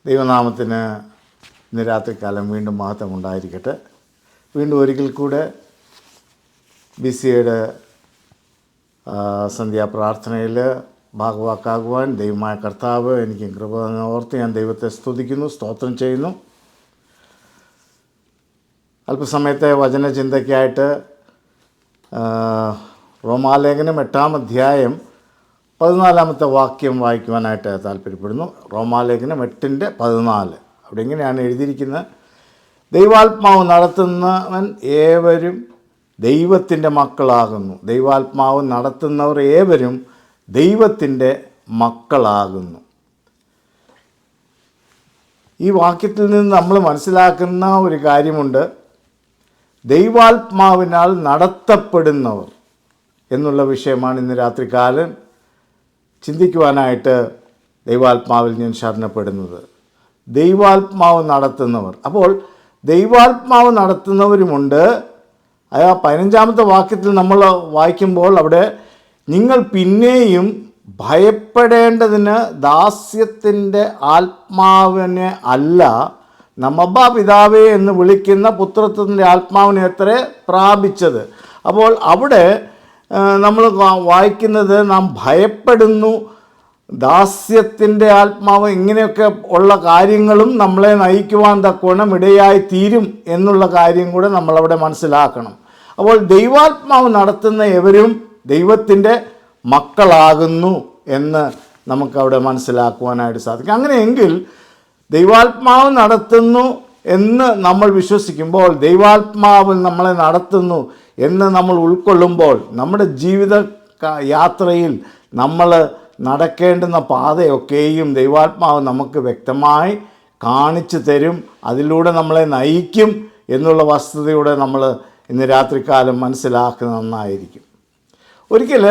ദൈവനാമത്തിന് ഇന്ന് രാത്രികാലം വീണ്ടും മഹത്വമുണ്ടായിരിക്കട്ടെ. വീണ്ടും ഒരിക്കൽ കൂടെ BCAയുടെ സന്ധ്യാപ്രാർത്ഥനയിൽ ഭാഗവാക്കാകുവാൻ ദൈവമായ കർത്താവ് എനിക്ക് കൃപ ഓർത്ത് ഞാൻ ദൈവത്തെ സ്തുതിക്കുന്നു, സ്തോത്രം ചെയ്യുന്നു. അല്പസമയത്തെ വചനചിന്തയ്ക്കായിട്ട് റോമാലേഖനം 8-ാം അധ്യായം 14-ാമത്തെ വാക്യം വായിക്കുവാനായിട്ട് താല്പര്യപ്പെടുന്നു. റോമാലേഖനം 8:14. അവിടെ ഇങ്ങനെയാണ് എഴുതിയിരിക്കുന്നത്: ദൈവാത്മാവ് നടത്തുന്നവൻ ഏവരും ദൈവത്തിൻ്റെ മക്കളാകുന്നു. ദൈവാത്മാവ് നടത്തുന്നവർ ഏവരും ദൈവത്തിൻ്റെ മക്കളാകുന്നു. ഈ വാക്യത്തിൽ നിന്ന് നമ്മൾ മനസ്സിലാക്കുന്ന ഒരു കാര്യമുണ്ട്. ദൈവാത്മാവിനാൽ നടത്തപ്പെടുന്നവർ എന്നുള്ള വിഷയമാണ് ഇന്ന് രാത്രികാലം ചിന്തിക്കുവാനായിട്ട് ദൈവാത്മാവിൽ ഞാൻ ശരണപ്പെടുന്നത്. ദൈവാത്മാവ് നടത്തുന്നവർ. അപ്പോൾ ദൈവാത്മാവ് നടത്തുന്നവരുമുണ്ട്. ആ 15-ാമത്തെ വാക്യത്തിൽ നമ്മൾ വായിക്കുമ്പോൾ അവിടെ നിങ്ങൾ പിന്നെയും ഭയപ്പെടേണ്ടതിന് ദാസ്യത്തിൻ്റെ ആത്മാവിനെ അല്ല, നമ്മബ്ബാ പിതാവേ എന്ന് വിളിക്കുന്ന പുത്രത്വത്തിൻ്റെ ആത്മാവിനെ അത്രേ പ്രാപിച്ചത്. അപ്പോൾ അവിടെ നമ്മൾ വായിക്കുന്നത് നാം ഭയപ്പെടുന്നു, ദാസ്യത്തിൻ്റെ ആത്മാവ്, ഇങ്ങനെയൊക്കെ ഉള്ള കാര്യങ്ങളും നമ്മളെ നയിക്കുവാൻ തക്കവണ്ണം ഇടയായി തീരും എന്നുള്ള കാര്യം കൂടെ നമ്മളവിടെ മനസ്സിലാക്കണം. അപ്പോൾ ദൈവാത്മാവ് നടത്തുന്ന എവരും ദൈവത്തിൻ്റെ മക്കളാകുന്നു എന്ന് നമുക്കവിടെ മനസ്സിലാക്കുവാനായിട്ട് സാധിക്കും. അങ്ങനെയെങ്കിൽ ദൈവാത്മാവ് നടത്തുന്നു എന്ന് നമ്മൾ വിശ്വസിക്കുമ്പോൾ, ദൈവാത്മാവ് നമ്മളെ നടത്തുന്നു എന്ന് നമ്മൾ ഉൾക്കൊള്ളുമ്പോൾ, നമ്മുടെ ജീവിത യാത്രയിൽ നമ്മൾ നടക്കേണ്ടുന്ന പാതയൊക്കെയും ദൈവാത്മാവ് നമുക്ക് വ്യക്തമായി കാണിച്ചു തരും, അതിലൂടെ നമ്മളെ നയിക്കും എന്നുള്ള വസ്തുതയോടെ നമ്മൾ ഇന്ന് രാത്രികാലം മനസ്സിലാക്കുന്നത് നന്നായിരിക്കും. ഒരിക്കൽ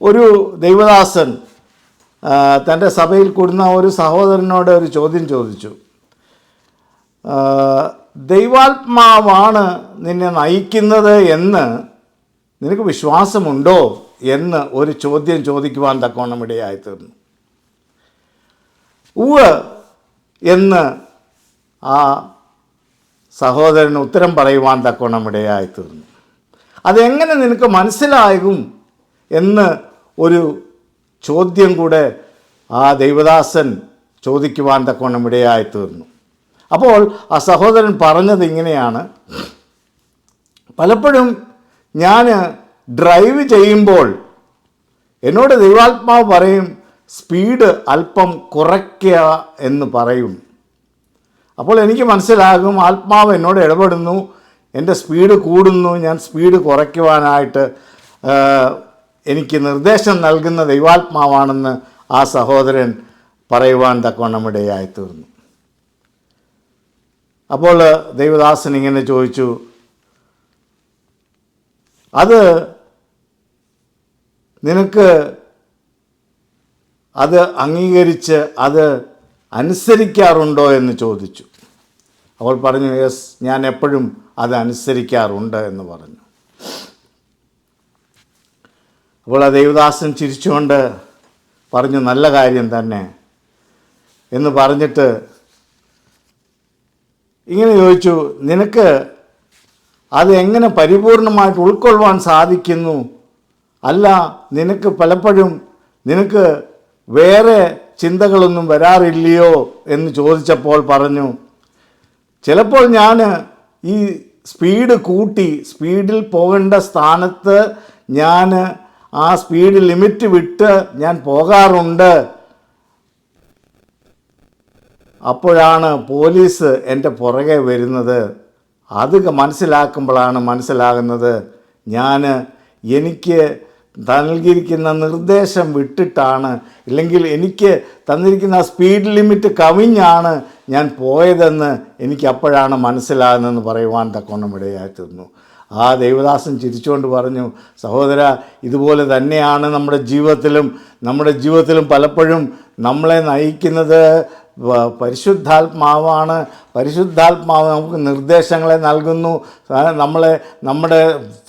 ഒരു ദൈവദാസൻ തൻ്റെ സഭയിൽ കൂടുന്ന ഒരു സഹോദരനോട് ഒരു ചോദ്യം ചോദിച്ചു. ദൈവാത്മാവാണ് നിന്നെ നയിക്കുന്നത് എന്ന് നിനക്ക് വിശ്വാസമുണ്ടോ എന്ന് ഒരു ചോദ്യം ചോദിക്കുവാൻ തക്കവണ്ണം ഇടയായിത്തീർന്നു. ഉവ്വ് എന്ന് ആ സഹോദരന് ഉത്തരം പറയുവാൻ തക്കവണ്ണം ഇടയായിത്തീർന്നു. അതെങ്ങനെ നിനക്ക് മനസ്സിലാകും എന്ന് ഒരു ചോദ്യം കൂടെ ആ ദൈവദാസൻ ചോദിക്കുവാൻ തക്കവണ്ണം ഇടയായിത്തീർന്നു. അപ്പോൾ ആ സഹോദരൻ പറഞ്ഞത് ഇങ്ങനെയാണ്: പലപ്പോഴും ഞാൻ ഡ്രൈവ് ചെയ്യുമ്പോൾ എന്നോട് ദൈവാത്മാവ് പറയും, സ്പീഡ് അല്പം കുറയ്ക്കുക എന്ന് പറയും. അപ്പോൾ എനിക്ക് മനസ്സിലാകും, ആത്മാവ് എന്നോട് ഇടപെടുന്നു, എൻ്റെ സ്പീഡ് കൂടുന്നു, ഞാൻ സ്പീഡ് കുറയ്ക്കുവാനായിട്ട് എനിക്ക് നിർദ്ദേശം നൽകുന്ന ദൈവാത്മാവാണെന്ന് ആ സഹോദരൻ പറയുവാൻ തക്കവണ്ണം ഇടയായിത്തീർന്നു. അപ്പോൾ ദൈവദാസൻ ഇങ്ങനെ ചോദിച്ചു, അത് നിനക്ക് അത് അംഗീകരിച്ച് അത് അനുസരിക്കാറുണ്ടോ എന്ന് ചോദിച്ചു. അവൾ പറഞ്ഞു, യെസ്, ഞാൻ എപ്പോഴും അത് അനുസരിക്കാറുണ്ട് എന്ന് പറഞ്ഞു. അപ്പോൾ ആ ദൈവദാസൻ ചിരിച്ചുകൊണ്ട് പറഞ്ഞു, നല്ല കാര്യം തന്നെ എന്ന് പറഞ്ഞിട്ട് ഇങ്ങനെ ചോദിച്ചു, നിനക്ക് അത് എങ്ങനെ പരിപൂർണമായിട്ട് ഉൾക്കൊള്ളുവാൻ സാധിക്കുന്നു? അല്ല, നിനക്ക് പലപ്പോഴും നിനക്ക് വേറെ ചിന്തകളൊന്നും വരാറില്ലയോ എന്ന് ചോദിച്ചപ്പോൾ പറഞ്ഞു, ചിലപ്പോൾ ഞാൻ ഈ സ്പീഡ് കൂട്ടി, സ്പീഡിൽ പോകേണ്ട സ്ഥാനത്ത് ഞാൻ ആ സ്പീഡ് ലിമിറ്റ് വിട്ട് ഞാൻ പോകാറുണ്ട്. അപ്പോഴാണ് പോലീസ് എൻ്റെ പുറകെ വരുന്നത്. അത് മനസ്സിലാക്കുമ്പോഴാണ് മനസ്സിലാകുന്നത്, എനിക്ക് നൽകിയിരിക്കുന്ന നിർദ്ദേശം വിട്ടിട്ടാണ്, ഇല്ലെങ്കിൽ എനിക്ക് തന്നിരിക്കുന്ന സ്പീഡ് ലിമിറ്റ് കവിഞ്ഞാണ് ഞാൻ പോയതെന്ന് എനിക്ക് അപ്പോഴാണ് മനസ്സിലാകുന്നതെന്ന് പറയുവാൻ തക്കവണ്ണം ഇടയായിത്തീർന്നു. ആ ദൈവദാസൻ ചിരിച്ചുകൊണ്ട് പറഞ്ഞു, സഹോദര, ഇതുപോലെ തന്നെയാണ് നമ്മുടെ ജീവിതത്തിലും പലപ്പോഴും നമ്മളെ നയിക്കുന്നത് പരിശുദ്ധാത്മാവാണ്. പരിശുദ്ധാത്മാവ് നമുക്ക് നിർദ്ദേശങ്ങളെ നൽകുന്നു. നമ്മളെ നമ്മുടെ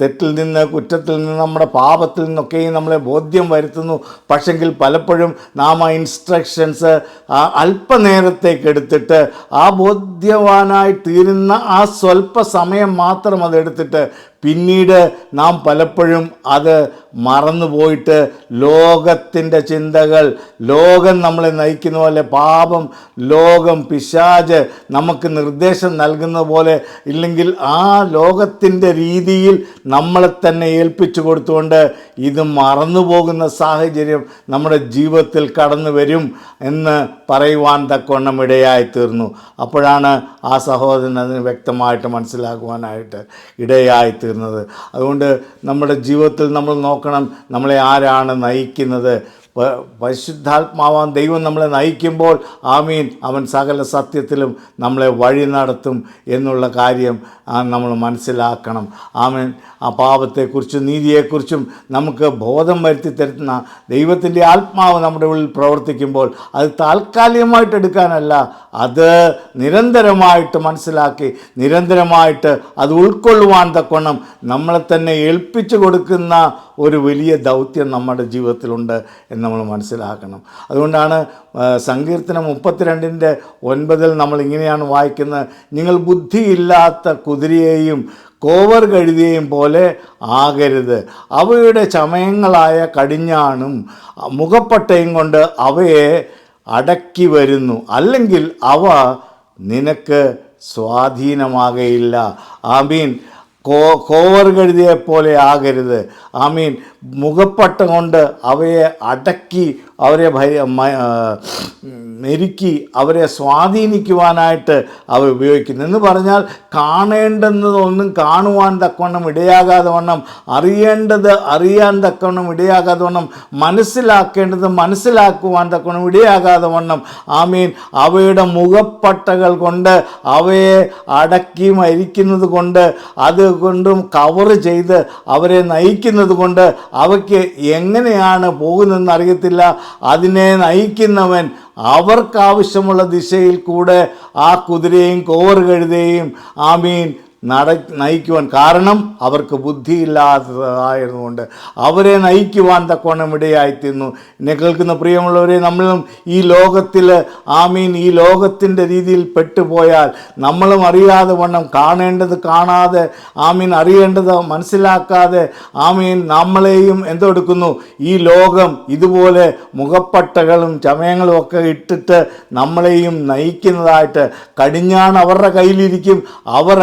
തെറ്റിൽ നിന്ന്, കുറ്റത്തിൽ നിന്ന്, നമ്മുടെ പാപത്തിൽ നിന്നൊക്കെയും നമ്മളെ ബോധ്യം വരുത്തുന്നു. പക്ഷെങ്കിൽ പലപ്പോഴും നാം ആ ഇൻസ്ട്രക്ഷൻസ് അല്പനേരത്തേക്ക് എടുത്തിട്ട് ആ ബോധ്യവാനായി തീരുന്ന ആ സ്വല്പ സമയം മാത്രം അതെടുത്തിട്ട് പിന്നീട് നാം പലപ്പോഴും അത് മറന്നുപോയിട്ട് ലോകത്തിൻ്റെ ചിന്തകൾ, ലോകം നമ്മളെ നയിക്കുന്ന പോലെ, പാപം, ലോകം, പിശാച് നമുക്ക് നിർദ്ദേശം നൽകുന്ന പോലെ, ഇല്ലെങ്കിൽ ആ ലോകത്തിൻ്റെ രീതിയിൽ നമ്മളെ തന്നെ ഏൽപ്പിച്ചു കൊടുത്തുകൊണ്ട് ഇത് മറന്നുപോകുന്ന സാഹചര്യം നമ്മുടെ ജീവിതത്തിൽ കടന്നു വരും എന്ന് പറയുവാൻ തക്കവണ്ണം ഇടയായി തീർന്നു. അപ്പോഴാണ് ആ സഹോദരൻ അതിന് വ്യക്തമായിട്ട് മനസ്സിലാക്കുവാനായിട്ട് ഇടയായി തീർന്നത്. അതുകൊണ്ട് നമ്മുടെ ജീവിതത്തിൽ നമ്മൾ നോക്കണം, നമ്മളെ ആരാണ് നയിക്കുന്നത്. പരിശുദ്ധാത്മാവാൻ ദൈവം നമ്മളെ നയിക്കുമ്പോൾ ആമീൻ, അവൻ സകല സത്യത്തിലും നമ്മളെ വഴി നടത്തും എന്നുള്ള കാര്യം നമ്മൾ മനസ്സിലാക്കണം. ആമീൻ. ആ പാപത്തെക്കുറിച്ചും നീതിയെക്കുറിച്ചും നമുക്ക് ബോധം വരുത്തി തരുന്ന ദൈവത്തിൻ്റെ ആത്മാവ് നമ്മുടെ ഉള്ളിൽ പ്രവർത്തിക്കുമ്പോൾ അത് താൽക്കാലികമായിട്ട് എടുക്കാനല്ല, അത് നിരന്തരമായിട്ട് മനസ്സിലാക്കി നിരന്തരമായിട്ട് അത് ഉൾക്കൊള്ളുവാൻ തക്കവണ്ണം നമ്മളെ തന്നെ ഏൽപ്പിച്ചു കൊടുക്കുന്ന ഒരു വലിയ ദൗത്യം നമ്മുടെ ജീവിതത്തിലുണ്ട് എന്ന് നമ്മൾ മനസ്സിലാക്കണം. അതുകൊണ്ടാണ് സങ്കീർത്തനം 32:9 നമ്മൾ ഇങ്ങനെയാണ് വായിക്കുന്നത്: നിങ്ങൾ ബുദ്ധിയില്ലാത്ത കുതിരയെയും കോവർ കഴുതിയെയും പോലെ ആകരുത്. അവയുടെ ചമയങ്ങളായ കടിഞ്ഞാണും മുഖപ്പട്ടയും കൊണ്ട് അവയെ അടക്കി വരുന്നു, അല്ലെങ്കിൽ അവ നിനക്ക് സ്വാധീനമാകയില്ല. ആമീൻ. കോവർ കഴുതിയെപ്പോലെ ആകരുത്. ആമീൻ. മുഖപ്പട്ട കൊണ്ട് അവയെ അടക്കി അവരെ മെരുക്കി അവരെ സ്വാധീനിക്കുവാനായിട്ട് അവ ഉപയോഗിക്കുന്നു. എന്ന് പറഞ്ഞാൽ കാണേണ്ടുന്നതൊന്നും കാണുവാൻ തക്കവണ്ണം ഇടയാകാതെ വണ്ണം, അറിയേണ്ടത് അറിയാൻ തക്കവണ്ണം ഇടയാകാതെ വണ്ണം, മനസ്സിലാക്കേണ്ടത് മനസ്സിലാക്കുവാൻ തക്കവണ്ണം ഇടയാകാതെ വണ്ണം, ആമീൻ, അവയുടെ മുഖപ്പട്ടകൾ കൊണ്ട് അവയെ അടക്കി മരിക്കുന്നത് കൊണ്ട്, അതുകൊണ്ടും കവർ ചെയ്ത് അവരെ നയിക്കുന്നത് കൊണ്ട് അവയ്ക്ക് എങ്ങനെയാണ് പോകുന്നതെന്ന് അറിയത്തില്ല. അതിനെ നയിക്കുന്നവൻ അവർക്കാവശ്യമുള്ള ദിശയിൽ കൂടെ ആ കുതിരയും കോവർ കഴുതയും ആമീൻ നയിക്കുവാൻ, കാരണം അവർക്ക് ബുദ്ധിയില്ലാത്തതായതുകൊണ്ട് അവരെ നയിക്കുവാൻ തക്കവണ്ണം ഇടയായിത്തീർന്നു. എന്നെ കേൾക്കുന്ന പ്രിയമുള്ളവരെ, നമ്മളും ഈ ലോകത്തിൽ ആമീൻ ഈ ലോകത്തിൻ്റെ രീതിയിൽ പെട്ടുപോയാൽ, നമ്മളും അറിയാതെ വണ്ണം കാണേണ്ടത് കാണാതെ, ആമീൻ അറിയേണ്ടത് മനസ്സിലാക്കാതെ, ആമീൻ നമ്മളെയും എന്തെടുക്കുന്നു, ഈ ലോകം ഇതുപോലെ മുഖപ്പട്ടകളും ചമയങ്ങളും ഒക്കെ ഇട്ടിട്ട് നമ്മളെയും നയിക്കുന്നതായിട്ട്, കടിഞ്ഞാണ് അവരുടെ കയ്യിലിരിക്കും, അവർ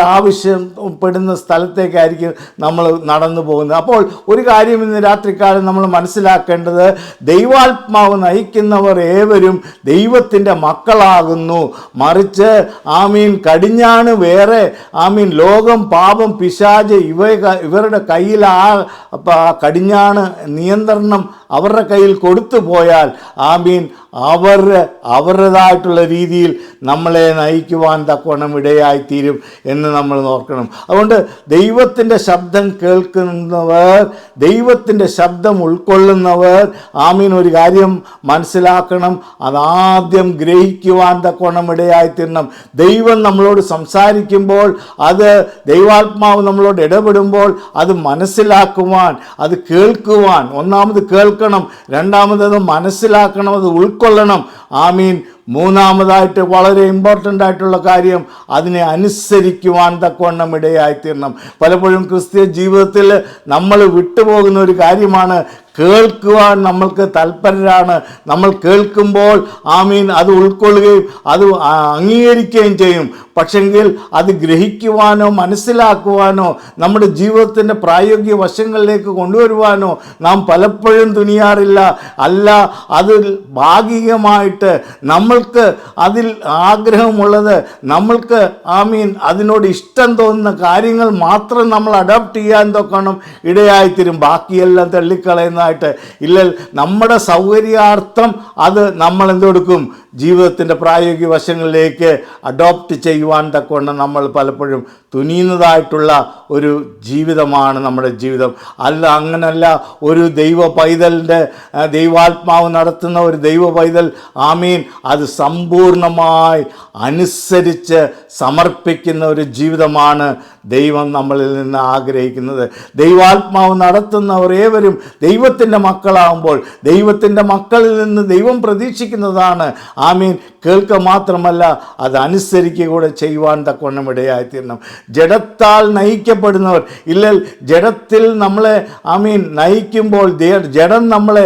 പെടുന്ന സ്ഥലത്തേക്കായിരിക്കും നമ്മൾ നടന്നു പോകുന്നത്. അപ്പോൾ ഒരു കാര്യം ഇന്ന് രാത്രിക്കാലം നമ്മൾ മനസ്സിലാക്കേണ്ടത്, ദൈവാത്മാവ് നയിക്കുന്നവർ ഏവരും ദൈവത്തിൻ്റെ മക്കളാകുന്നു. മറിച്ച് ആമീൻ കടിഞ്ഞാണ് വേറെ, ആമീൻ ലോകം, പാപം, പിശാച് ഇവരുടെ കയ്യിൽ ആ കടിഞ്ഞാണ് നിയന്ത്രണം അവരുടെ കയ്യിൽ കൊടുത്തു പോയാൽ, ആമീൻ അവരുടേതായിട്ടുള്ള രീതിയിൽ നമ്മളെ നയിക്കുവാൻ തക്കവണ്ണം ഇടയായിത്തീരും എന്ന് നമ്മൾ ഓർക്കണം. അതുകൊണ്ട് ദൈവത്തിൻ്റെ ശബ്ദം കേൾക്കുന്നവർ, ദൈവത്തിൻ്റെ ശബ്ദം ഉൾക്കൊള്ളുന്നവർ, ആമീൻ ഒരു കാര്യം മനസ്സിലാക്കണം, അതാദ്യം ഗ്രഹിക്കുവാൻ തക്കവണ്ണം ഇടയായിത്തീരണം. ദൈവം നമ്മളോട് സംസാരിക്കുമ്പോൾ, അത് ദൈവാത്മാവ് നമ്മളോട് ഇടപെടുമ്പോൾ അത് മനസ്സിലാക്കുവാൻ, അത് കേൾക്കുവാൻ, ഒന്നാമത് കേൾക്കണം, രണ്ടാമത് മനസ്സിലാക്കണം, അത് ഉൾക്കൊള്ളണം. ആമീൻ. മൂന്നാമതായിട്ട് വളരെ ഇമ്പോർട്ടൻ്റ് ആയിട്ടുള്ള കാര്യം, അതിനെ അനുസരിക്കുവാൻ തക്കവണ്ണം ഇടയായിത്തീരണം. പലപ്പോഴും ക്രിസ്തീയ ജീവിതത്തിൽ നമ്മൾ വിട്ടുപോകുന്ന ഒരു കാര്യമാണ്, കേൾക്കുവാൻ നമ്മൾക്ക് തൽപരരാണ്. നമ്മൾ കേൾക്കുമ്പോൾ ആമീൻ അത് ഉൾക്കൊള്ളുകയും അത് അംഗീകരിക്കുകയും ചെയ്യും. പക്ഷെങ്കിൽ അത് ഗ്രഹിക്കുവാനോ മനസ്സിലാക്കുവാനോ നമ്മുടെ ജീവിതത്തിൻ്റെ പ്രായോഗിക വശങ്ങളിലേക്ക് കൊണ്ടുവരുവാനോ നാം പലപ്പോഴും തുനിയാറില്ല. അല്ല, അതിൽ ഭാഗികമായിട്ട് നമ്മൾക്ക് അതിൽ ആഗ്രഹമുള്ളത്, നമ്മൾക്ക് ആമീൻ അതിനോട് ഇഷ്ടം തോന്നുന്ന കാര്യങ്ങൾ മാത്രം നമ്മൾ അഡോപ്റ്റ് ചെയ്യാൻ തൊക്കണം ഇടയായിത്തീരും. ബാക്കിയെല്ലാം തള്ളിക്കളയുന്ന ചെയ്യുവാനായിട്ട് ഇല്ല, നമ്മുടെ സൗകര്യാർത്ഥം അത് നമ്മൾ എന്തെടുക്കും, ജീവിതത്തിൻ്റെ പ്രായോഗിക വശങ്ങളിലേക്ക് അഡോപ്റ്റ് ചെയ്യുവാൻ തക്കൊണ്ട് നമ്മൾ പലപ്പോഴും തുനിയുന്നതായിട്ടുള്ള ഒരു ജീവിതമാണ് നമ്മുടെ ജീവിതം. അങ്ങനല്ല. ഒരു ദൈവ പൈതലിൻ്റെ ദൈവാത്മാവ് നടത്തുന്ന ഒരു ദൈവ പൈതൽ ആമീൻ അത് സമ്പൂർണമായി അനുസരിച്ച് സമർപ്പിക്കുന്ന ഒരു ജീവിതമാണ് ദൈവം നമ്മളിൽ നിന്ന് ആഗ്രഹിക്കുന്നത്. ദൈവാത്മാവ് നടത്തുന്നവർ ഏവരും ദൈവത്തിൻ്റെ മക്കളാകുമ്പോൾ ദൈവത്തിൻ്റെ മക്കളിൽ നിന്ന് ദൈവം പ്രതീക്ഷിക്കുന്നതാണ് ആമീൻ കേൾക്കുക മാത്രമല്ല അത് അനുസരിക്കുക കൂടെ ചെയ്യുവാൻ തക്കവണ്ണം ഇടയായിത്തീരണം. ജഡത്താൽ നയിക്കപ്പെടുന്നവർ ജഡത്തിൽ നമ്മളെ ആമീൻ നയിക്കുമ്പോൾ ജഡം നമ്മളെ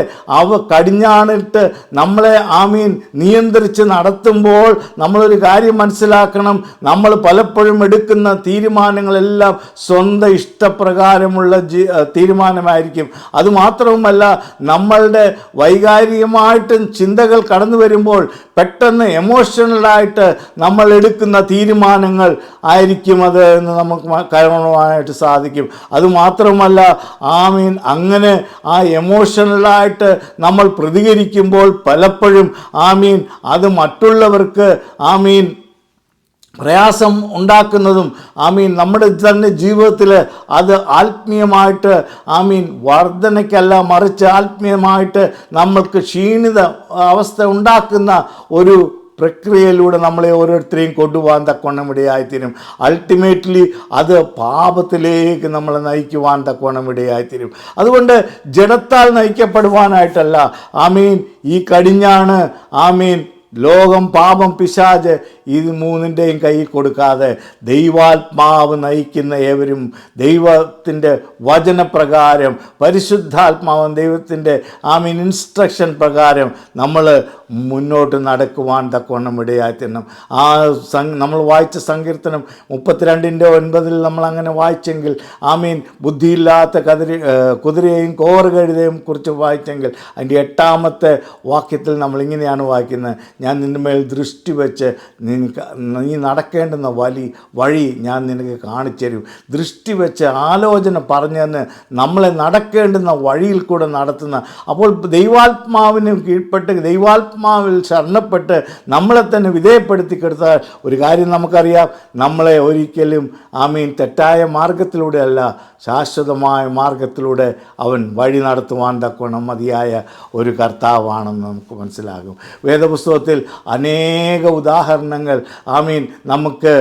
കടിഞ്ഞാണിട്ട് നമ്മളെ ആമീൻ നിയന്ത്രിച്ച് നടത്തുമ്പോൾ നമ്മളൊരു കാര്യം മനസ്സിലാക്കണം, നമ്മൾ പലപ്പോഴും എടുക്കുന്ന തീരുമാനങ്ങളെല്ലാം സ്വന്തം ഇഷ്ടപ്രകാരമുള്ള തീരുമാനമായിരിക്കും. അതുമാത്രവുമല്ല, നമ്മളുടെ വൈകാരികമായിട്ട് ചിന്തകൾ കടന്നു വരുമ്പോൾ പെട്ടെന്ന് എമോഷണലായിട്ട് നമ്മൾ എടുക്കുന്ന തീരുമാനങ്ങൾ ആയിരിക്കും അത് എന്ന് നമുക്ക് കാണുവാനായിട്ട് സാധിക്കും. അതുമാത്രമല്ല ആമീൻ അങ്ങനെ ആ എമോഷണലായിട്ട് നമ്മൾ പ്രതികരിക്കുമ്പോൾ പലപ്പോഴും ആമീൻ അത് മറ്റുള്ളവർക്ക് ആമീൻ പ്രയാസം ഉണ്ടാക്കുന്നതും ആമീൻ നമ്മുടെ തന്നെ ജീവിതത്തിൽ അത് ആത്മീയമായിട്ട് ആമീൻ വർധനയ്ക്കല്ല മറിച്ച് ആത്മീയമായിട്ട് നമ്മൾക്ക് ക്ഷീണിത അവസ്ഥ ഉണ്ടാക്കുന്ന ഒരു പ്രക്രിയയിലൂടെ നമ്മളെ ഓരോരുത്തരെയും കൊണ്ടുപോകാൻ തക്കവണ്ണം ഇടയായിത്തീരും. അൾട്ടിമേറ്റ്ലി അത് പാപത്തിലേക്ക് നമ്മളെ നയിക്കുവാൻ തക്കവണ്ണം ഇടയായിത്തീരും. അതുകൊണ്ട് ജഡത്താൽ നയിക്കപ്പെടുവാനായിട്ടല്ല ആമീൻ ഈ കടിഞ്ഞാണ് ആമീൻ ലോകം, പാപം, പിശാച് ഇത് മൂന്നിൻ്റെയും കയ്യിൽ കൊടുക്കാതെ ദൈവാത്മാവ് നയിക്കുന്ന ഏവരും ദൈവത്തിൻ്റെ വചനപ്രകാരം പരിശുദ്ധാത്മാവും ദൈവത്തിൻ്റെ ആമീൻ ഇൻസ്ട്രക്ഷൻ പ്രകാരം നമ്മൾ മുന്നോട്ട് നടക്കുവാൻ തക്കവണ്ണം ഇടയായിത്തീരണം. നമ്മൾ വായിച്ച സങ്കീർത്തനം 32:9 നമ്മൾ അങ്ങനെ വായിച്ചെങ്കിൽ ആമീൻ ബുദ്ധിയില്ലാത്ത കുതിരയെയും കോറുകഴുതയും കുറിച്ച് വായിച്ചെങ്കിൽ അതിൻ്റെ 8ാമത്തെ വാക്യത്തിൽ നമ്മൾ ഇങ്ങനെയാണ് വായിക്കുന്നത്, ഞാൻ നിൻ്റെ മേൽ ദൃഷ്ടി വെച്ച് നീ നടക്കേണ്ടുന്ന വഴി ഞാൻ നിനക്ക് കാണിച്ചു തരും. ദൃഷ്ടി വെച്ച് ആലോചന പറഞ്ഞെന്ന് നമ്മളെ നടക്കേണ്ടുന്ന വഴിയിൽ കൂടെ നടത്തുന്ന, അപ്പോൾ ദൈവാത്മാവിന് കീഴ്പ്പെട്ട് ദൈവാത്മാവിൽ ശരണപ്പെട്ട് നമ്മളെ തന്നെ വിധേയപ്പെടുത്തിക്കെടുത്താൽ ഒരു കാര്യം നമുക്കറിയാം, നമ്മളെ ഒരിക്കലും ആമീൻ തെറ്റായ മാർഗത്തിലൂടെയല്ല ശാശ്വതമായ മാർഗത്തിലൂടെ അവൻ വഴി നടത്തുവാൻ തക്കവണ്ണം മതിയായ ഒരു കർത്താവാണെന്ന് നമുക്ക് മനസ്സിലാകും. വേദപുസ്തകത്തിൽ അനേക ഉദാഹരണങ്ങൾ ആമീൻ നമുക്ക്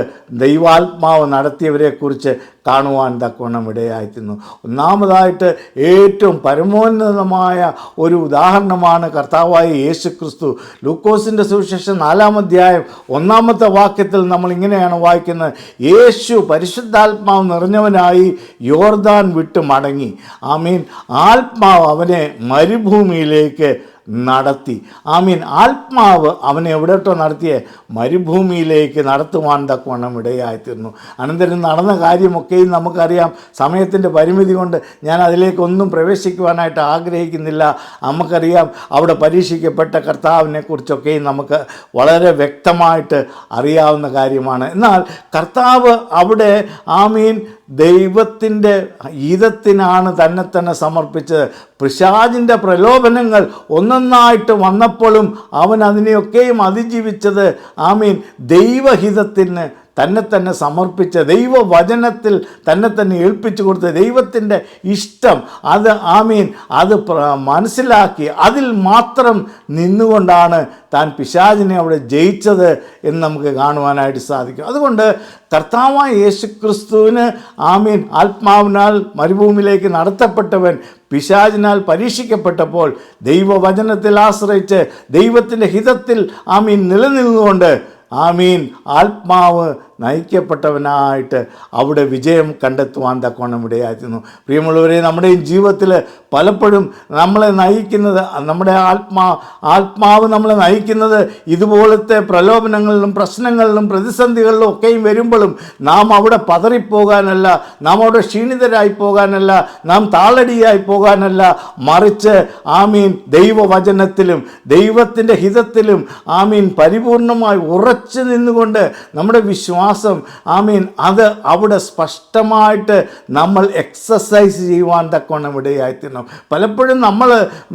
ദൈവാത്മാവ് നടത്തിയവരെക്കുറിച്ച് കാണുവാൻ തക്കവണ്ണം ഇടയായിത്തീരുന്നു. ഒന്നാമതായിട്ട് ഏറ്റവും പരമോന്നതമായ ഒരു ഉദാഹരണമാണ് കർത്താവായ യേശുക്രിസ്തു. ലൂക്കോസിൻ്റെ സുവിശേഷം 4-ാം അധ്യായം 1-ാമത്തെ വാക്യത്തിൽ നമ്മൾ ഇങ്ങനെയാണ് വായിക്കുന്നത്, യേശു പരിശുദ്ധാത്മാവ് നിറഞ്ഞവനായി യോർദാൻ വിട്ട് മടങ്ങി. ആമീൻ ആത്മാവ് അവനെ മരുഭൂമിയിലേക്ക് നടത്തി. ആമീൻ ആത്മാവ് അവനെ എവിടോട്ടോ നടത്തിയേ? മരുഭൂമിയിലേക്ക് നടത്തുവാൻ തക്കവണ്ണം ഇടയായിത്തീർന്നു. അനന്തരം നടന്ന കാര്യമൊക്കെയും നമുക്കറിയാം. സമയത്തിൻ്റെ പരിമിതി കൊണ്ട് ഞാൻ അതിലേക്കൊന്നും പ്രവേശിക്കുവാനായിട്ട് ആഗ്രഹിക്കുന്നില്ല. നമുക്കറിയാം അവിടെ പരീക്ഷിക്കപ്പെട്ട കർത്താവിനെ കുറിച്ചൊക്കെയും നമുക്ക് വളരെ വ്യക്തമായിട്ട് അറിയാവുന്ന കാര്യമാണ്. എന്നാൽ കർത്താവ് അവിടെ ആമീൻ ദൈവത്തിൻ്റെ ഹിതത്തിനാണ് തന്നെ സമർപ്പിച്ചത്. പിശാചിൻ്റെ പ്രലോഭനങ്ങൾ ഒന്നൊന്നായിട്ട് വന്നപ്പോഴും അവൻ അതിനെയൊക്കെയും അതിജീവിച്ചത് ആമീൻ ദൈവഹിതത്തിന് തന്നെ സമർപ്പിച്ച ദൈവവചനത്തിൽ തന്നെ ഏൽപ്പിച്ചു കൊടുത്ത ദൈവത്തിൻ്റെ ഇഷ്ടം അത് ആമീൻ അത് മനസ്സിലാക്കി അതിൽ മാത്രം നിന്നുകൊണ്ടാണ് താൻ പിശാചിനെ അവിടെ ജയിച്ചത് എന്ന് നമുക്ക് കാണുവാനായിട്ട് സാധിക്കും. അതുകൊണ്ട് കർത്താവായ യേശുക്രിസ്തുവിന് ആമീൻ ആത്മാവിനാൽ മരുഭൂമിയിലേക്ക് നടത്തപ്പെട്ടവൻ പിശാചിനാൽ പരീക്ഷിക്കപ്പെട്ടപ്പോൾ ദൈവവചനത്തിൽ ആശ്രയിച്ച് ദൈവത്തിൻ്റെ ഹിതത്തിൽ ആമീൻ നിലനിന്നുകൊണ്ട് ആമീൻ ആത്മാവ് നയിക്കപ്പെട്ടവനായിട്ട് അവിടെ വിജയം കണ്ടെത്തുവാൻ തക്കവണ്ണം ഇടയായിരുന്നു. പ്രിയമുള്ളവരെ, നമ്മുടെയും ജീവിതത്തിൽ പലപ്പോഴും നമ്മളെ നയിക്കുന്നത് നമ്മുടെ ആത്മാവ് നമ്മളെ നയിക്കുന്നത് ഇതുപോലത്തെ പ്രലോഭനങ്ങളിലും പ്രശ്നങ്ങളിലും പ്രതിസന്ധികളിലും ഒക്കെയും വരുമ്പോഴും നാം അവിടെ പതറിപ്പോകാനല്ല, നാം അവിടെ ക്ഷീണിതരായി പോകാനല്ല, നാം താളടിയായി പോകാനല്ല, മറിച്ച് ആമീൻ ദൈവവചനത്തിലും ദൈവത്തിൻ്റെ ഹിതത്തിലും ആമീൻ പരിപൂർണമായി ഉറച്ചു നിന്നുകൊണ്ട് നമ്മുടെ വിശ്വാസം വിശ്വാസം അത് അവിടെ സ്പഷ്ടമായിട്ട് നമ്മൾ എക്സസൈസ് ചെയ്യുവാൻ തക്കവണ്ണം ഇടയായിത്തീരണം. പലപ്പോഴും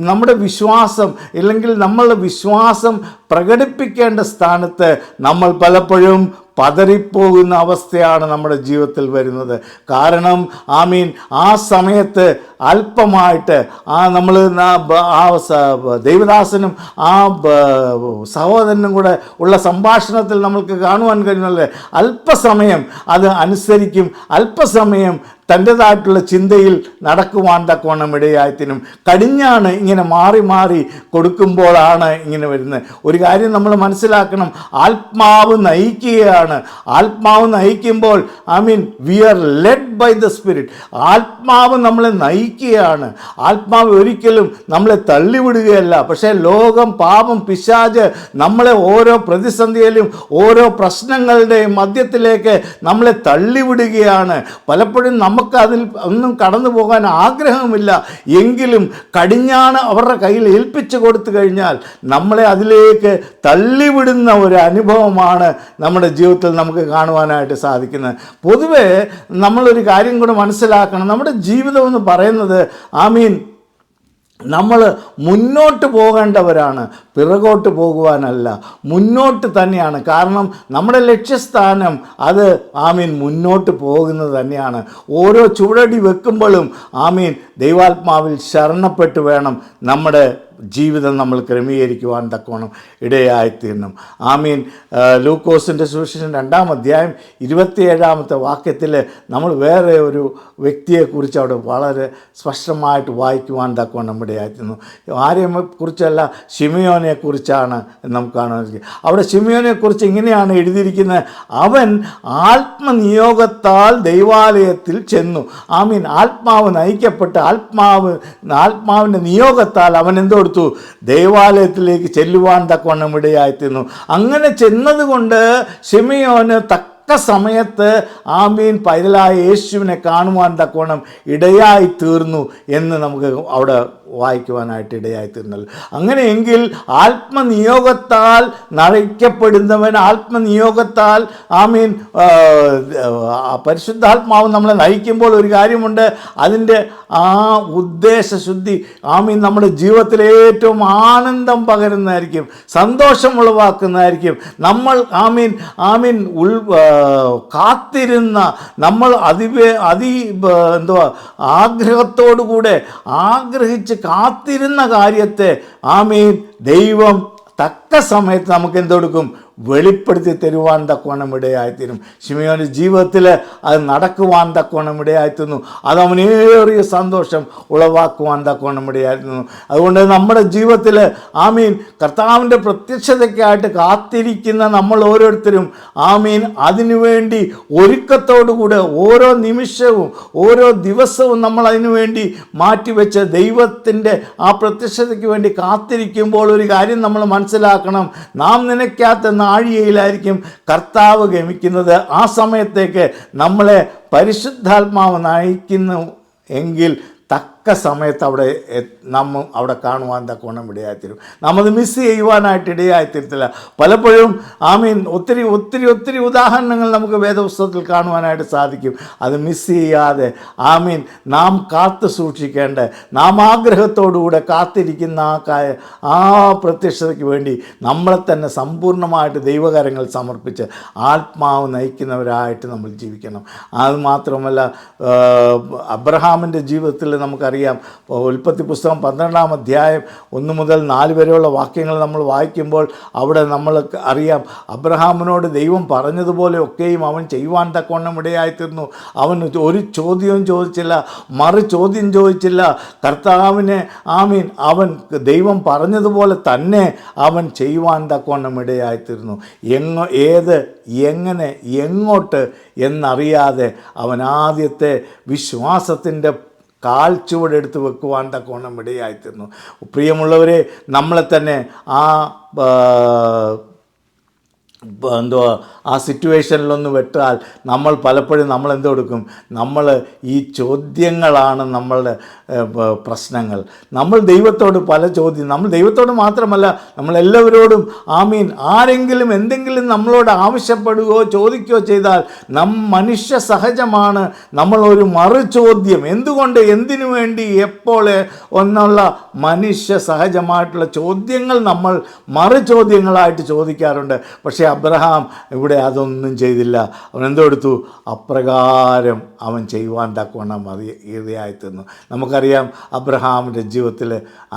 നമ്മുടെ വിശ്വാസം ഇല്ലെങ്കിൽ നമ്മളുടെ വിശ്വാസം പ്രകടിപ്പിക്കേണ്ട സ്ഥാനത്ത് നമ്മൾ പലപ്പോഴും പതറിപ്പോകുന്ന അവസ്ഥയാണ് നമ്മുടെ ജീവിതത്തിൽ വരുന്നത്. കാരണം ആ സമയത്ത് അല്പമായിട്ട് നമ്മൾ ദൈവദാസനും ആ സഹോദരനും കൂടെ ഉള്ള സംഭാഷണത്തിൽ നമ്മൾക്ക് കാണുവാൻ കഴിയുന്നത് അല്പസമയം അത് അനുസരിക്കും, അല്പസമയം തൻ്റേതായിട്ടുള്ള ചിന്തയിൽ നടക്കുവാൻ തക്കവണ്ണം ഇടയായിത്തീരും. കടിഞ്ഞാണ് ഇങ്ങനെ മാറി മാറി കൊടുക്കുമ്പോഴാണ് ഇങ്ങനെ വരുന്നത്. ഒരു കാര്യം നമ്മൾ മനസ്സിലാക്കണം, ആത്മാവ് നയിക്കുകയാണ്. ആത്മാവ് നയിക്കുമ്പോൾ we are led by the spirit. ആത്മാവ് നമ്മളെ നയിക്കുകയാണ്. ആത്മാവ് ഒരിക്കലും നമ്മളെ തള്ളിവിടുകയല്ല. പക്ഷേ ലോകം, പാപം, പിശാച് നമ്മളെ ഓരോ പ്രതിസന്ധിയിലും ഓരോ പ്രശ്നങ്ങളുടെയും മധ്യത്തിലേക്ക് നമ്മളെ തള്ളിവിടുകയാണ്. പലപ്പോഴും നമുക്ക് അതിൽ ഒന്നും കടന്നു പോകാൻ ആഗ്രഹമില്ല. എങ്കിലും കടിഞ്ഞാണ് അവരുടെ കയ്യിൽ ഏൽപ്പിച്ചു കൊടുത്തു കഴിഞ്ഞാൽ നമ്മളെ അതിലേക്ക് തള്ളിവിടുന്ന ഒരു അനുഭവമാണ് നമ്മുടെ ജീവിതത്തിൽ നമുക്ക് കാണുവാനായിട്ട് സാധിക്കുന്നത്. പൊതുവെ നമ്മളൊരു കാര്യം കൂടെ മനസ്സിലാക്കണം. നമ്മുടെ ജീവിതം എന്ന് പറയുന്നത് നമ്മൾ മുന്നോട്ട് പോകേണ്ടവരാണ്, പിറകോട്ട് പോകുവാനല്ല, മുന്നോട്ട് തന്നെയാണ്. കാരണം നമ്മുടെ ലക്ഷ്യസ്ഥാനം അത് മുന്നോട്ട് പോകുന്നത് തന്നെയാണ്. ഓരോ ചുവടടി വെക്കുമ്പോഴും ദൈവാത്മാവിൽ ശരണപ്പെട്ട് വേണം നമ്മുടെ ജീവിതം നമ്മൾ ക്രമീകരിക്കുവാൻ തക്കവണ്ണം ഇടയായിത്തീരണം. ലൂക്കോസിൻ്റെ സുവിശേഷം 2-ാം അധ്യായം 27-ാമത്തെ വാക്യത്തിൽ നമ്മൾ വേറെ ഒരു വ്യക്തിയെക്കുറിച്ച് അവിടെ വളരെ സ്പഷ്ടമായിട്ട് വായിക്കുവാൻ തക്കവണ്ണം ഇടയായിത്തീരുന്നു. ആരെക്കുറിച്ചല്ല, ശിമിയോനെക്കുറിച്ചാണ് നമുക്ക് കാണാൻ സാധിക്കും. അവിടെ ശിമിയോനെക്കുറിച്ച് ഇങ്ങനെയാണ് എഴുതിയിരിക്കുന്നത്: അവൻ ആത്മനിയോഗത്താൽ ദൈവാലയത്തിൽ ചെന്നു. ആത്മാവ് നയിക്കപ്പെട്ട് ആത്മാവിൻ്റെ നിയോഗത്താൽ അവൻ എന്തോ ദേവാലയത്തിലേക്ക് ചെല്ലുവാൻ തക്കവണ്ണം ഇടയായിത്തീർന്നു. അങ്ങനെ ചെന്നതുകൊണ്ട് ശിമിയോന് തക്ക സമയത്ത് പൈതലായ യേശുവിനെ കാണുവാൻ തക്കവണ്ണം ഇടയായി തീർന്നു എന്ന് നമുക്ക് അവിടെ വായിക്കുവാനായിട്ട് ഇടയായിത്തീർന്നല്ലോ. അങ്ങനെയെങ്കിൽ ആത്മനിയോഗത്താൽ നയിക്കപ്പെടുന്നവൻ, ആത്മനിയോഗത്താൽ പരിശുദ്ധാത്മാവ് നമ്മളെ നയിക്കുമ്പോൾ ഒരു കാര്യമുണ്ട്, അതിൻ്റെ ആ ഉദ്ദേശശുദ്ധി നമ്മുടെ ജീവിതത്തിൽ ഏറ്റവും ആനന്ദം പകരുന്നതായിരിക്കും, സന്തോഷം ഉളവാക്കുന്നതായിരിക്കും. നമ്മൾ കാത്തിരുന്ന, നമ്മൾ ആഗ്രഹത്തോടുകൂടെ ആഗ്രഹിച്ച് കാത്തിരുന്ന കാര്യത്തെ ദൈവം തക്ക സമയത്ത് നമുക്ക് എന്തെടുക്കും, വെളിപ്പെടുത്തി തരുവാൻ തക്കവണ്ണം ഇടയായിത്തീരും. ശിമിയോൻ്റെ ജീവിതത്തിൽ അത് നടക്കുവാൻ തക്കവണ്ണം ഇടയായിത്തീർന്നു. അത് അവനേറിയ സന്തോഷം ഉളവാക്കുവാൻ തക്കവണ്ണം ഇടയായിത്തീർന്നു. അതുകൊണ്ട് നമ്മുടെ ജീവിതത്തിൽ കർത്താവിൻ്റെ പ്രത്യക്ഷതയ്ക്കായിട്ട് കാത്തിരിക്കുന്ന നമ്മൾ ഓരോരുത്തരും അതിനുവേണ്ടി ഒരുക്കത്തോടുകൂടെ ഓരോ നിമിഷവും ഓരോ ദിവസവും നമ്മൾ അതിനുവേണ്ടി മാറ്റിവെച്ച് ദൈവത്തിൻ്റെ ആ പ്രത്യക്ഷതയ്ക്ക് വേണ്ടി കാത്തിരിക്കുമ്പോൾ ഒരു കാര്യം നമ്മൾ മനസ്സിലാക്കണം, നാം നനയ്ക്കാത്ത നാഴികയിലായിരിക്കും കർത്താവ് ഗമിക്കുന്നത്. ആ സമയത്തേക്ക് നമ്മളെ പരിശുദ്ധാത്മാവ് നയിക്കുന്നു എങ്കിൽ തക്ക സമയത്ത് അവിടെ കാണുവാൻ തക്കവണ്ണം ഇടയായിത്തീരും. നമ്മത് മിസ് ചെയ്യുവാനായിട്ട് ഇടയായിത്തീരത്തില്ല. പലപ്പോഴും ഒത്തിരി ഒത്തിരി ഒത്തിരി ഉദാഹരണങ്ങൾ നമുക്ക് വേദപുസ്തകത്തിൽ കാണുവാനായിട്ട് സാധിക്കും. അത് മിസ് ചെയ്യാതെ നാം കാത്തു സൂക്ഷിക്കേണ്ട, നാം ആഗ്രഹത്തോടുകൂടെ കാത്തിരിക്കുന്ന ആ പ്രത്യക്ഷതയ്ക്ക് വേണ്ടി നമ്മളെ തന്നെ സമ്പൂർണ്ണമായിട്ട് ദൈവകരങ്ങൾ സമർപ്പിച്ച് ആത്മാവ് നയിക്കുന്നവരായിട്ട് നമ്മൾ ജീവിക്കണം. അതുമാത്രമല്ല, അബ്രഹാമിൻ്റെ ജീവിതത്തിൽ നമുക്കറിയാം, ഉൽപ്പത്തി പുസ്തകം 12-ാം അധ്യായം 1 മുതൽ 4 വരെയുള്ള വാക്യങ്ങൾ നമ്മൾ വായിക്കുമ്പോൾ അവിടെ നമ്മൾ അറിയാം, അബ്രഹാമിനോട് ദൈവം പറഞ്ഞതുപോലെ ഒക്കെയും അവൻ ചെയ്യുവാൻ തക്കവണ്ണം ഇടയായിത്തീർന്നു. അവൻ ഒരു ചോദ്യവും ചോദിച്ചില്ല, മറു ചോദ്യം ചോദിച്ചില്ല. കർത്താവിനെ അവൻ ദൈവം പറഞ്ഞതുപോലെ തന്നെ അവൻ ചെയ്യുവാൻ തക്കവണ്ണം ഇടയായിത്തീർന്നു. എങ്ങനെ എങ്ങോട്ട് എന്നറിയാതെ അവൻ ആദ്യത്തെ വിശ്വാസത്തിൻ്റെ കാൽച്ചുവടെടുത്ത് വെക്കുവാൻ തക്കവണ്ണം ഇടയായിത്തീർന്നു. പ്രിയമുള്ളവരെ, നമ്മളെ തന്നെ ആ എന്തുവാ ആ സിറ്റുവേഷനിലൊന്ന് വെട്ടാൽ നമ്മൾ പലപ്പോഴും നമ്മളെന്ത് കൊടുക്കും? നമ്മൾ ഈ ചോദ്യങ്ങളാണ് നമ്മളുടെ പ്രശ്നങ്ങൾ. നമ്മൾ ദൈവത്തോട് പല ചോദ്യം, നമ്മൾ ദൈവത്തോട് മാത്രമല്ല നമ്മളെല്ലാവരോടും ആരെങ്കിലും എന്തെങ്കിലും നമ്മളോട് ആവശ്യപ്പെടുകയോ ചോദിക്കുകയോ ചെയ്താൽ മനുഷ്യ സഹജമാണ് നമ്മളൊരു മറു ചോദ്യം, എന്തുകൊണ്ട്, എന്തിനു വേണ്ടി, എപ്പോൾ എന്നുള്ള മനുഷ്യ സഹജമായിട്ടുള്ള ചോദ്യങ്ങൾ നമ്മൾ മറു ചോദ്യങ്ങളായിട്ട് ചോദിക്കാറുണ്ട്. പക്ഷേ അബ്രഹാം ഇവിടെ അതൊന്നും ചെയ്തില്ല. അവൻ എന്തെടുത്തു? അപ്രകാരം അവൻ ചെയ്യുവാൻ തക്കവണ്ണം ഇടയായിത്തീർന്നു. നമുക്കറിയാം അബ്രഹാമിൻ്റെ ജീവിതത്തിൽ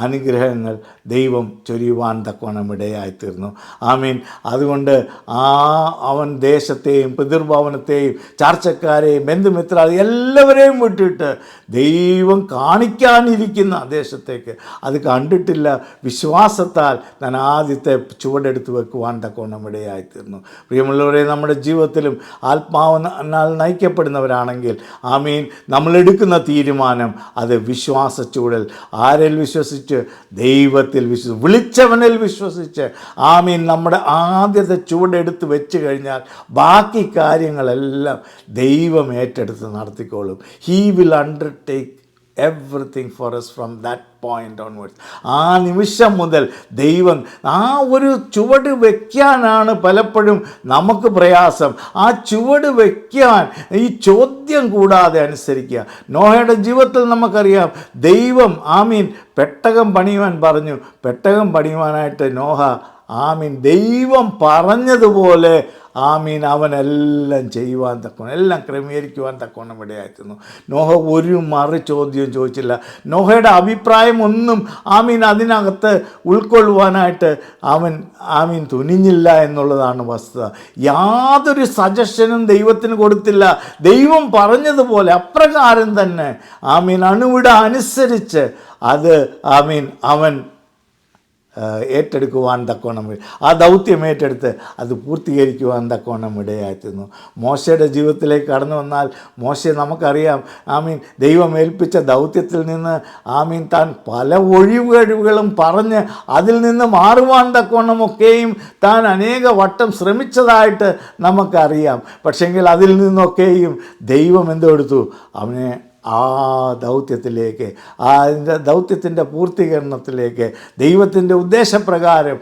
അനുഗ്രഹങ്ങൾ ദൈവം ചൊരിയുവാൻ തക്കവണ്ണം ഇടയായിത്തീർന്നു. അതുകൊണ്ട് അവൻ ദേശത്തെയും പിതൃഭവനത്തെയും ചാർച്ചക്കാരെയും ബന്ധുമിത്രാദി എല്ലാവരെയും വിട്ടിട്ട് ദൈവം കാണിക്കാനിരിക്കുന്ന ദേശത്തേക്ക് അത് കണ്ടിട്ടില്ല. വിശ്വാസത്താൽ ഞാൻ ആദ്യത്തെ ചുവടെടുത്ത് വെക്കുവാൻ തക്കവണ്ണം ഇടയായിത്തീർന്നു. പ്രിയമുള്ളവരെ, നമ്മുടെ ജീവിതത്തിലും ആത്മാവിനാൽ നയിക്കപ്പെടുന്നവരാണെങ്കിൽ നമ്മളെടുക്കുന്ന തീരുമാനം അത് വിശ്വാസ ചൂഴൽ. ആരിൽ വിശ്വസിച്ച്? ദൈവത്തിൽ വിളിച്ചവനിൽ വിശ്വസിച്ച് നമ്മുടെ ആദ്യത്തെ ചുവടെടുത്ത് വെച്ച് കഴിഞ്ഞാൽ ബാക്കി കാര്യങ്ങളെല്ലാം ദൈവം ഏറ്റെടുത്ത് നടത്തിക്കോളും. He will undertake everything for us from that point onwards. ആ നിമിഷം മുതൽ ദൈവം ആ ഒരു ചുവട് വയ്ക്കാനാണ് പലപ്പോഴും നമുക്ക് പ്രയാസം. ആ ചുവട് വയ്ക്കാൻ ഈ ചോദ്യം കൂടാതെ അനുസരിക്കുക. നോഹയുടെ ജീവിതത്തിൽ നമുക്കറിയാം, ദൈവം പെട്ടകം പണിയുവാൻ പറഞ്ഞു. പെട്ടകം പണിയുവാനായിട്ട് നോഹ ദൈവം പറഞ്ഞതുപോലെ അവനെല്ലാം ചെയ്യുവാൻ തക്കവണ്ണം, എല്ലാം ക്രമീകരിക്കുവാൻ തക്കവണ്ണം ഇടയായിരുന്നു. നോഹ ഒരു മറു ചോദ്യവും ചോദിച്ചില്ല. നോഹയുടെ അഭിപ്രായം ഒന്നും അതിനകത്ത് ഉൾക്കൊള്ളുവാനായിട്ട് അവൻ തുനിഞ്ഞില്ല എന്നുള്ളതാണ് വസ്തുത. യാതൊരു സജഷനും ദൈവത്തിന് കൊടുത്തില്ല. ദൈവം പറഞ്ഞതുപോലെ അപ്രകാരം തന്നെ അണുവിട അനുസരിച്ച് അത് അവൻ ഏറ്റെടുക്കുവാൻ തക്കവണ്ണം, ആ ദൗത്യം ഏറ്റെടുത്ത് അത് പൂർത്തീകരിക്കുവാൻ തക്കവണ്ണം ഇടയായിരുന്നു. മോശയുടെ ജീവിതത്തിലേക്ക് കടന്നു വന്നാൽ മോശയെ നമുക്കറിയാം, ദൈവം ഏൽപ്പിച്ച ദൗത്യത്തിൽ നിന്ന് താൻ പല ഒഴിവുകഴിവുകളും പറഞ്ഞ് അതിൽ നിന്ന് മാറുവാൻ തക്കവണ്ണമൊക്കെയും താൻ അനേക വട്ടം ശ്രമിച്ചതായിട്ട് നമുക്കറിയാം. പക്ഷെങ്കിൽ അതിൽ നിന്നൊക്കെയും ദൈവം എന്തെടുത്തു? അവനെ ആ ദൗത്യത്തിലേക്ക്, അതിൻ്റെ ദൗത്യത്തിൻ്റെ പൂർത്തീകരണത്തിലേക്ക് ദൈവത്തിൻ്റെ ഉദ്ദേശപ്രകാരം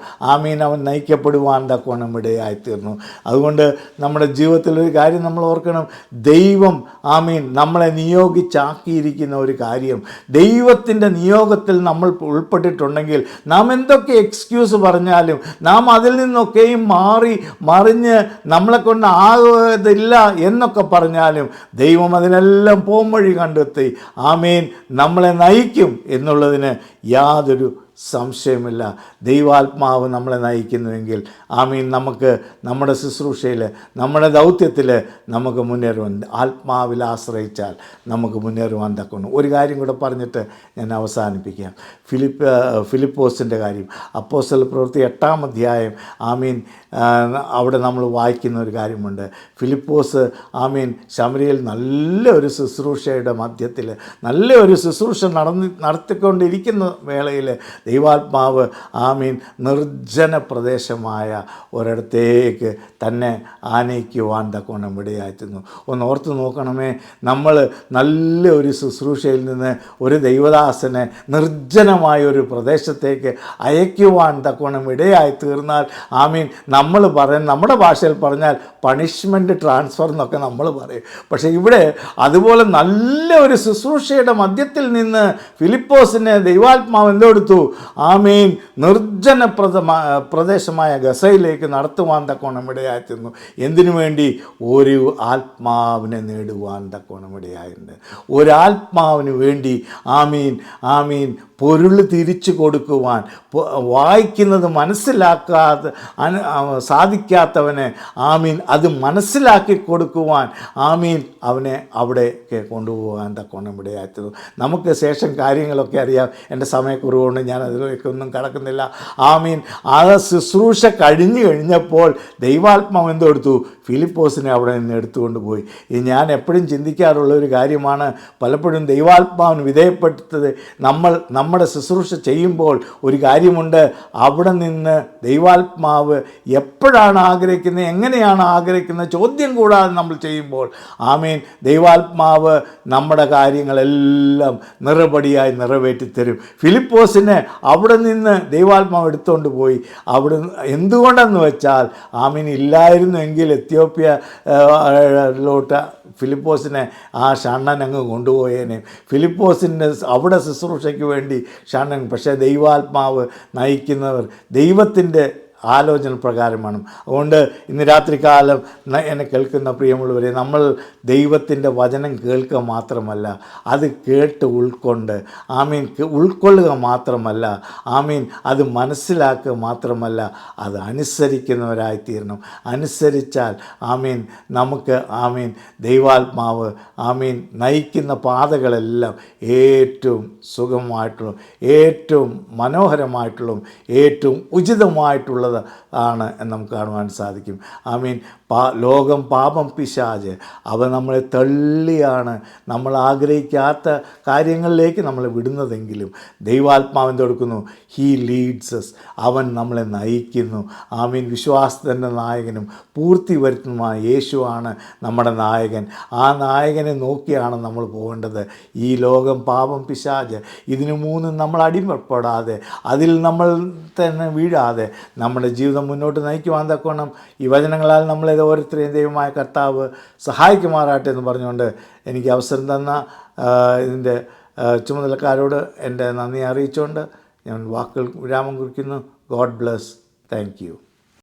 അവൻ നയിക്കപ്പെടുവാൻ തക്കവണ്ണം ഇടയായിത്തീർന്നു. അതുകൊണ്ട് നമ്മുടെ ജീവിതത്തിലൊരു കാര്യം നമ്മൾ ഓർക്കണം, ദൈവം നമ്മളെ നിയോഗിച്ചാക്കിയിരിക്കുന്ന ഒരു കാര്യം, ദൈവത്തിൻ്റെ നിയോഗത്തിൽ നമ്മൾ ഉൾപ്പെട്ടിട്ടുണ്ടെങ്കിൽ നാം എന്തൊക്കെ എക്സ്ക്യൂസ് പറഞ്ഞാലും, നാം അതിൽ നിന്നൊക്കെയും മറിഞ്ഞ് നമ്മളെ കൊണ്ട് ആകുന്നില്ല എന്നൊക്കെ പറഞ്ഞാലും ദൈവം അതിനെല്ലാം പോംവഴി കണ്ടെത്തി നമ്മളെ നയിക്കും എന്നുള്ളതിന് യാതൊരു സംശയമില്ല. ദൈവാത്മാവ് നമ്മളെ നയിക്കുന്നുവെങ്കിൽ നമുക്ക് നമ്മുടെ ശുശ്രൂഷയിൽ, നമ്മുടെ ദൗത്യത്തിൽ നമുക്ക് മുന്നേറുവാൻ, ആത്മാവിൽ ആശ്രയിച്ചാൽ നമുക്ക് മുന്നേറുവാൻ തക്കണം. ഒരു കാര്യം കൂടെ പറഞ്ഞിട്ട് ഞാൻ അവസാനിപ്പിക്കാം. ഫിലിപ്പോസിൻ്റെ കാര്യം, അപ്പോസ്തല പ്രവൃത്തി 8-ാം അധ്യായം അവിടെ നമ്മൾ വായിക്കുന്ന ഒരു കാര്യമുണ്ട്. ഫിലിപ്പോസ് ശമരിയിൽ നല്ലൊരു ശുശ്രൂഷയുടെ മധ്യത്തിൽ, നല്ലൊരു ശുശ്രൂഷ നടത്തിക്കൊണ്ടിരിക്കുന്ന വേളയിൽ ദൈവാത്മാവ് നിർജ്ജന പ്രദേശമായ ഒരിടത്തേക്ക് തന്നെ ആനയിക്കുവാൻ തക്കവണ്ണം ഇടയായിരുന്നു. ഒന്ന് ഓർത്ത് നോക്കണമേ, നമ്മൾ നല്ലൊരു ശുശ്രൂഷയിൽ നിന്ന് ഒരു ദൈവദാസനെ നിർജ്ജനമായ ഒരു പ്രദേശത്തേക്ക് അയക്കുവാൻ തക്കവണ്ണം ഇടയായി തീർന്നാൽ നമ്മൾ നമ്മുടെ ഭാഷയിൽ പറഞ്ഞാൽ പണിഷ്മെൻറ്റ് ട്രാൻസ്ഫർ എന്നൊക്കെ നമ്മൾ പറയും. പക്ഷേ ഇവിടെ അതുപോലെ നല്ല ഒരു ശുശ്രൂഷയുടെ മധ്യത്തിൽ നിന്ന് ഫിലിപ്പോസിനെ ദൈവാത്മാവ് എന്തെടുത്തു? നിർജ്ജന പ്രദേശമായ ഗസയിലേക്ക് നടത്തുവാൻ തക്കോണം ഇടയായിത്തീർന്നു. എന്തിനു വേണ്ടി? ഒരു ആത്മാവിനെ നേടുവാൻ തക്കോണം ഇടയായിട്ടുണ്ട്. ഒരാത്മാവിന് വേണ്ടി പൊരുൾ തിരിച്ചു കൊടുക്കുവാൻ, വായിക്കുന്നത് സാധിക്കാത്തവനെ അത് മനസ്സിലാക്കി കൊടുക്കുവാൻ അവനെ അവിടേക്ക് കൊണ്ടുപോകാൻ തക്കോണം ഇടയായിത്തീർന്നു. നമുക്ക് ശേഷം കാര്യങ്ങളൊക്കെ അറിയാം. എൻ്റെ സമയക്കുറവുകൊണ്ട് ഞാൻ അതിലേക്കൊന്നും കടക്കുന്നില്ല. ആ ശുശ്രൂഷ കഴിഞ്ഞപ്പോൾ ദൈവാത്മാവ് എന്തെടുത്തു? ഫിലിപ്പോസിനെ അവിടെ നിന്ന് എടുത്തുകൊണ്ട് പോയി. ഞാൻ എപ്പോഴും ചിന്തിക്കാറുള്ള ഒരു കാര്യമാണ്, പലപ്പോഴും ദൈവാത്മാവിന് വിധേയപ്പെട്ടത് നമ്മുടെ ശുശ്രൂഷ ചെയ്യുമ്പോൾ ഒരു കാര്യം കാര്യമുണ്ട്. അവിടെ നിന്ന് ദൈവാത്മാവ് എപ്പോഴാണ് ആഗ്രഹിക്കുന്നത്, എങ്ങനെയാണ് ആഗ്രഹിക്കുന്നത് ചോദ്യം കൂടാതെ നമ്മൾ ചെയ്യുമ്പോൾ ആമേൻ ദൈവാത്മാവ് നമ്മുടെ കാര്യങ്ങളെല്ലാം നിറപടിയായി നിറവേറ്റിത്തരും. ഫിലിപ്പോസിനെ അവിടെ നിന്ന് ദൈവാത്മാവ് എടുത്തുകൊണ്ട് പോയി. അവിടെ എന്തുകൊണ്ടെന്ന് വെച്ചാൽ ആമീൻ ഇല്ലായിരുന്നെങ്കിൽ എത്യോപ്യയിലോട്ട് ഫിലിപ്പോസിനെ ആ ഷണ്ണൻ അങ്ങ് കൊണ്ടുപോയേനെ. ഫിലിപ്പോസിൻ്റെ അവിടെ ശുശ്രൂഷയ്ക്ക് വേണ്ടി ഷണ്ണൻ. പക്ഷേ ദൈവാത്മാവ് നയിക്കുന്നവർ ദൈവത്തിൻ്റെ ആലോചന പ്രകാരമാണ്. അതുകൊണ്ട് ഇന്ന് രാത്രികാലം എന്നെ കേൾക്കുന്ന പ്രിയമുള്ളവരെ, നമ്മൾ ദൈവത്തിൻ്റെ വചനം കേൾക്കുക മാത്രമല്ല, അത് കേട്ട് ഉൾക്കൊണ്ട് ആമീൻ ഉൾക്കൊള്ളുക മാത്രമല്ല, ആമീൻ അത് മനസ്സിലാക്കുക മാത്രമല്ല, അത് അനുസരിക്കുന്നവരായിത്തീരണം. അനുസരിച്ചാൽ ആമീൻ നമുക്ക് ആമീൻ ദൈവാത്മാവ് ആമീൻ നയിക്കുന്ന പാതകളെല്ലാം ഏറ്റവും സുഗമമായിട്ടുള്ള, ഏറ്റവും മനോഹരമായിട്ടുള്ളതും ഏറ്റവും ഉചിതമായിട്ടുള്ള ആണ് എന്ന് നമുക്ക് കാണുവാൻ സാധിക്കും. ആമീൻ ലോകം, പാപം, പിശാച് അവ നമ്മളെ തള്ളിയാണ് നമ്മൾ ആഗ്രഹിക്കാത്ത കാര്യങ്ങളിലേക്ക് നമ്മളെ വിടുന്നതെങ്കിലും ദൈവാത്മാവിൻ്റെ കൊടുക്കുന്നു. ഹീ ലീഡ്സസ്, അവൻ നമ്മളെ നയിക്കുന്നു. ആമീൻ വിശ്വാസത്തിൻ്റെ നായകനും പൂർത്തി വരുത്തുന്നതുമായ യേശുവാണ് നമ്മുടെ നായകൻ. ആ നായകനെ നോക്കിയാണ് നമ്മൾ പോകേണ്ടത്. ഈ ലോകം, പാപം, പിശാച് ഇതിനു മൂന്നും നമ്മൾ അടിമപ്പെടാതെ, അതിൽ നമ്മൾ തന്നെ വീഴാതെ നമ്മുടെ ജീവിതം മുന്നോട്ട് നയിക്കുവാൻ തക്കവണ്ണം ഈ വചനങ്ങളാൽ നമ്മളെ ഓരോരുത്തരെയും ദൈവമായ കർത്താവ് സഹായിക്കുമാറാട്ടെ എന്ന് പറഞ്ഞുകൊണ്ട് എനിക്ക് അവസരം തന്ന ഇതിൻ്റെ ചുമതലക്കാരോട് എൻ്റെ നന്ദി അറിയിച്ചുകൊണ്ട് ഞാൻ വാക്കുകൾ വിരാമം കുറിക്കുന്നു. God bless. Thank you.